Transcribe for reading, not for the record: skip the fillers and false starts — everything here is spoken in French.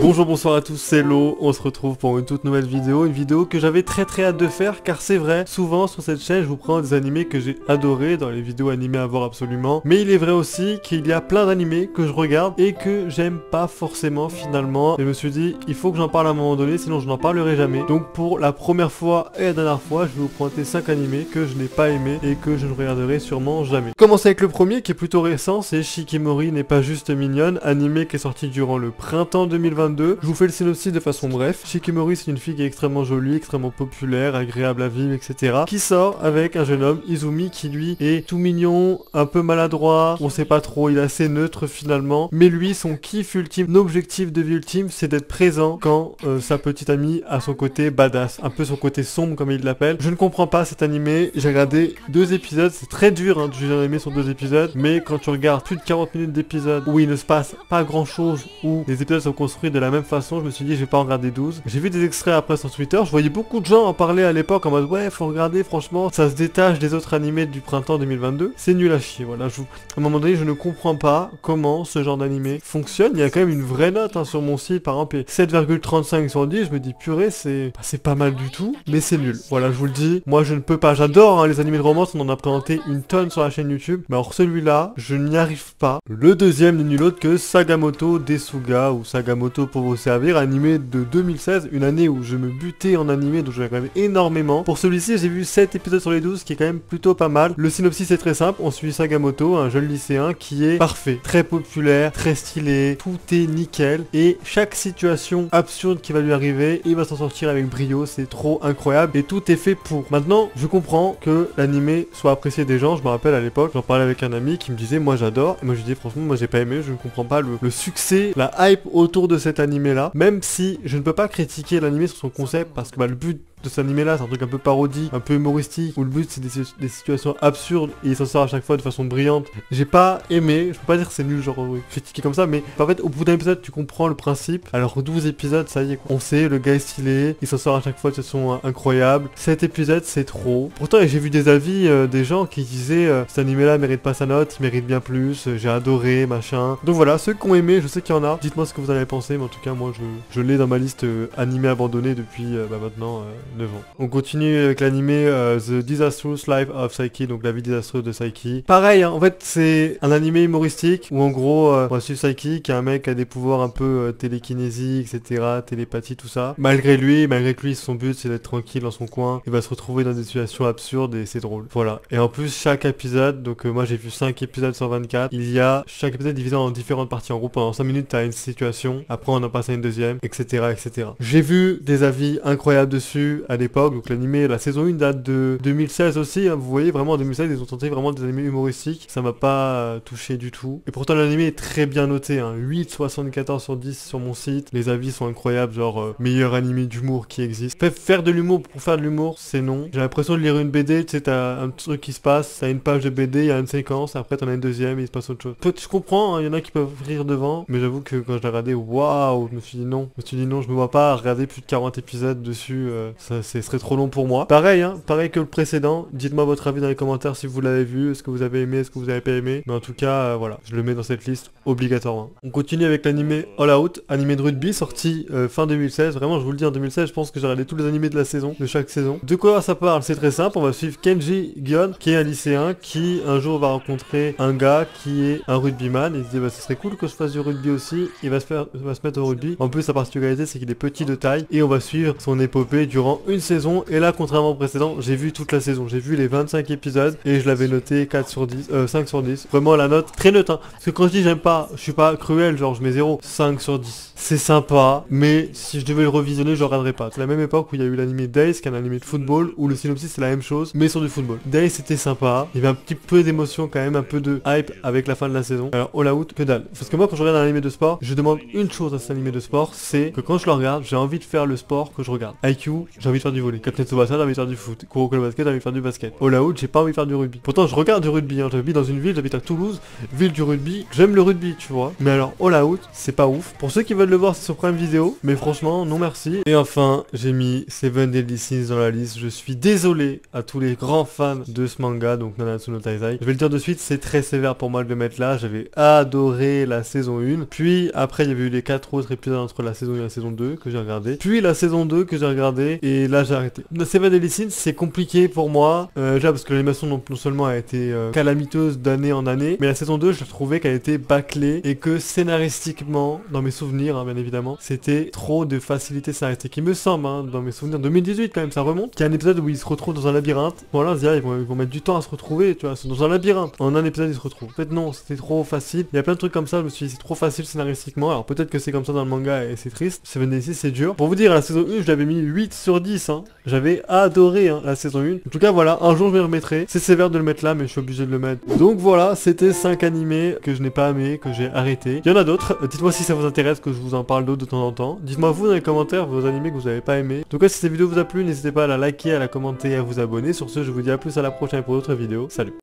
Bonjour, bonsoir à tous, c'est Lo, on se retrouve pour une toute nouvelle vidéo, une vidéo que j'avais très hâte de faire car c'est vrai, souvent sur cette chaîne je vous prends des animés que j'ai adorés dans les vidéos animées à voir absolument, mais il est vrai aussi qu'il y a plein d'animés que je regarde et que j'aime pas forcément finalement, et je me suis dit il faut que j'en parle à un moment donné sinon je n'en parlerai jamais. Donc pour la première fois et la dernière fois, je vais vous présenter 5 animés que je n'ai pas aimés et que je ne regarderai sûrement jamais. Commencer avec le premier qui est plutôt récent, c'est Shikimori n'est pas juste mignonne, animé qui est sorti durant le printemps 2022. Je vous fais le synopsis de façon bref. Shikimori, c'est une fille qui est extrêmement jolie, extrêmement populaire, agréable à vivre, etc. Qui sort avec un jeune homme, Izumi, qui lui est tout mignon, un peu maladroit, on sait pas trop, il est assez neutre finalement. Mais lui, son kiff ultime, son objectif de vie ultime, c'est d'être présent quand sa petite amie a son côté badass, un peu son côté sombre comme il l'appelle. Je ne comprends pas cet animé, j'ai regardé 2 épisodes, c'est très dur de juger un animé sur 2 épisodes, mais quand tu regardes plus de 40 minutes d'épisode où il ne se passe pas grand chose, où les épisodes sont construits de la même façon, je me suis dit je vais pas en regarder 12. J'ai vu des extraits après sur Twitter, je voyais beaucoup de gens en parler à l'époque en mode ouais faut regarder, franchement ça se détache des autres animés du printemps 2022, c'est nul à chier, voilà. À un moment donné je ne comprends pas comment ce genre d'animé fonctionne. Il y a quand même une vraie note sur mon site, par exemple 7,35 sur 10, je me dis purée c'est pas mal du tout, mais c'est nul, voilà, je vous le dis, moi je ne peux pas, j'adore les animés de romance, on en a présenté une tonne sur la chaîne YouTube, mais alors celui-là je n'y arrive pas. Le deuxième n'est nul autre que Sagamoto Desuga, ou Sagamoto pour vous servir, animé de 2016, une année où je me butais en animé, donc je l'ai quand même énormément. Pour celui-ci, j'ai vu 7 épisodes sur les 12, qui est quand même plutôt pas mal. Le synopsis est très simple, on suit Sagamoto, un jeune lycéen qui est parfait, très populaire, très stylé, tout est nickel, et chaque situation absurde qui va lui arriver, il va s'en sortir avec brio, c'est trop incroyable, et tout est fait pour. Maintenant, je comprends que l'animé soit apprécié des gens, je me rappelle à l'époque, j'en parlais avec un ami qui me disait, moi j'adore, et moi je dis franchement, moi j'ai pas aimé, je ne comprends pas le succès, la hype autour de cet animé là, même si je ne peux pas critiquer l'animé sur son concept parce que le but de cet animé là c'est un truc un peu parodie, un peu humoristique, où le but c'est des situations absurdes et il s'en sort à chaque fois de façon brillante. J'ai pas aimé, je peux pas dire que c'est nul genre critiquer comme ça, mais en fait au bout d'un épisode tu comprends le principe, alors 12 épisodes ça y est quoi. On sait, le gars est stylé, il s'en sort à chaque fois de façon incroyable. 7 épisodes c'est trop. Pourtant j'ai vu des avis des gens qui disaient cet animé là mérite pas sa note, il mérite bien plus, j'ai adoré, machin. Donc voilà, ceux qui ont aimé, je sais qu'il y en a, dites-moi ce que vous en avez pensé, mais en tout cas moi je l'ai dans ma liste animé abandonné depuis maintenant 9 ans. On continue avec l'animé The Disastrous Life of Saiki, donc la vie désastreuse de Saiki. Pareil, en fait c'est un animé humoristique où en gros on va suivre Saiki qui est un mec qui a des pouvoirs un peu télékinésie, etc., télépathie, tout ça. Malgré que lui son but c'est d'être tranquille dans son coin, il va se retrouver dans des situations absurdes et c'est drôle. Voilà. Et en plus chaque épisode, donc moi j'ai vu 5 épisodes sur 24, chaque épisode divisé en différentes parties. En gros pendant 5 minutes t'as une situation, après on en passe à une deuxième, etc., etc. J'ai vu des avis incroyables dessus à l'époque, donc l'animé, la saison 1 date de 2016 aussi, vous voyez vraiment en 2016 ils ont tenté vraiment des animés humoristiques, ça m'a pas touché du tout. Et pourtant l'animé est très bien noté, 8,74 sur 10 sur mon site, les avis sont incroyables, genre meilleur animé d'humour qui existe. Faire de l'humour pour faire de l'humour, c'est non. J'ai l'impression de lire une BD, tu sais, t'as un truc qui se passe, t'as une page de BD, il y a une séquence, après t'en as une deuxième et il se passe autre chose. Peut-être je comprends, il y en a qui peuvent rire devant, mais j'avoue que quand je l'ai regardé, waouh, je me suis dit non, je me vois pas regarder plus de 40 épisodes dessus, ça serait trop long pour moi. Pareil, pareil que le précédent, dites-moi votre avis dans les commentaires si vous l'avez vu, est-ce que vous avez aimé, est-ce que vous avez pas aimé, mais en tout cas, voilà, je le mets dans cette liste obligatoirement. On continue avec l'animé All Out, animé de rugby, sorti fin 2016, vraiment je vous le dis en 2016, je pense que j'ai regardé tous les animés de la saison, de chaque saison. De quoi ça parle? C'est très simple, on va suivre Kenji Gion, qui est un lycéen, qui un jour va rencontrer un gars qui est un rugbyman, et il se dit bah ce serait cool que je fasse du rugby aussi, il va se mettre au rugby. En plus sa particularité c'est qu'il est petit de taille, et on va suivre son épopée durant une saison, et là contrairement au précédent, j'ai vu toute la saison, j'ai vu les 25 épisodes, et je l'avais noté 4 sur 10, 5 sur 10, vraiment la note très neutre, parce que quand je dis j'aime pas, je suis pas cruel, genre je mets 0, 5 sur 10. C'est sympa, mais si je devais le revisionner, je le regarderais pas. C'est la même époque où il y a eu l'animé Days, qui est un animé de football, où le synopsis c'est la même chose, mais sur du football. Days c'était sympa, il y avait un petit peu d'émotion quand même, un peu de hype avec la fin de la saison. Alors All Out, que dalle. Parce que moi quand je regarde un animé de sport, je demande une chose à cet animé de sport, c'est que quand je le regarde, j'ai envie de faire le sport que je regarde. IQ, j'ai envie de faire du volley. Captain Tsubasa, j'ai envie de faire du foot. Kuroko no Basket, j'ai envie de faire du basket. All Out, j'ai pas envie de faire du rugby. Pourtant je regarde du rugby, j'habite dans une ville, j'habite à Toulouse, ville du rugby, j'aime le rugby, tu vois. Mais alors All Out, c'est pas ouf. Pour ceux qui veulent de le voir sur Prime Video, mais franchement, non merci. Et enfin, j'ai mis Seven Deadly Sins dans la liste. Je suis désolé à tous les grands fans de ce manga, donc Nanatsu no Taizai. Je vais le dire de suite, c'est très sévère pour moi de le mettre là. J'avais adoré la saison 1. Puis après, il y avait eu les 4 autres épisodes entre la saison 1 et la saison 2 que j'ai regardé. Puis la saison 2 que j'ai regardé, et là j'ai arrêté. Seven Deadly Sins, c'est compliqué pour moi, déjà parce que l'animation non seulement a été calamiteuse d'année en année, mais la saison 2, je trouvais qu'elle était bâclée et que scénaristiquement, dans mes souvenirs, hein, bien évidemment, c'était trop de facilité scénaristique. Il me semble, hein, dans mes souvenirs, 2018 quand même, ça remonte, qu'il y a un épisode où ils se retrouvent dans un labyrinthe. Voilà, on se dirait, ils vont mettre du temps à se retrouver, tu vois, ils sont dans un labyrinthe. En un épisode, ils se retrouvent. En fait, non, c'était trop facile. Il y a plein de trucs comme ça, je me suis dit, c'est trop facile scénaristiquement. Alors peut-être que c'est comme ça dans le manga et c'est triste. Seven Deadly Sins, c'est dur. Pour vous dire, la saison 1, je l'avais mis 8 sur 10, hein. J'avais adoré hein, la saison 1. En tout cas, voilà, un jour je me remettrai. C'est sévère de le mettre là, mais je suis obligé de le mettre. Donc voilà, c'était 5 animés que je n'ai pas aimé, que j'ai arrêté. Il y en a d'autres. Dites-moi si ça vous intéresse que je vous en parle d'autres de temps en temps. Dites-moi vous dans les commentaires vos animés que vous n'avez pas aimé. En tout cas, si cette vidéo vous a plu, n'hésitez pas à la liker, à la commenter et à vous abonner. Sur ce, je vous dis à plus à la prochaine pour d'autres vidéos. Salut.